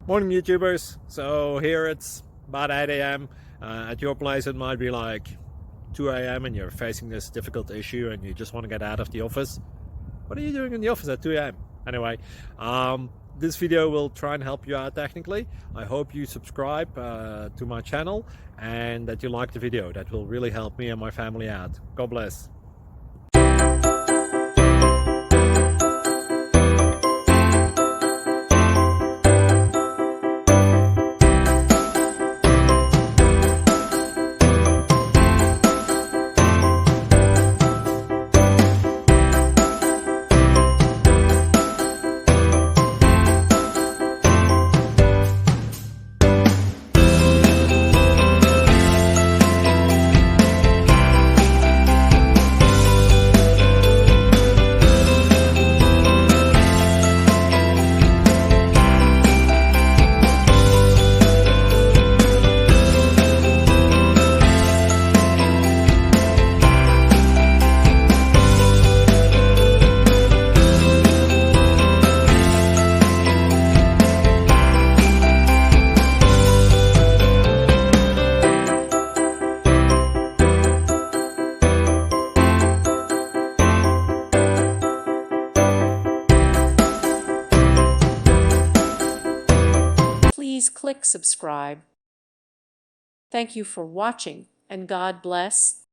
Morning YouTubers. So here it's about 8 a.m. At your place it might be like 2 a.m. and you're facing this difficult issue and you just want to get out of the office. What are you doing in the office at 2 a.m.? Anyway, this video will try and help you out technically. I hope you subscribe to my channel and that you like the video. That will really help me and my family out. God bless. Please click subscribe. Thank you for watching, and God bless.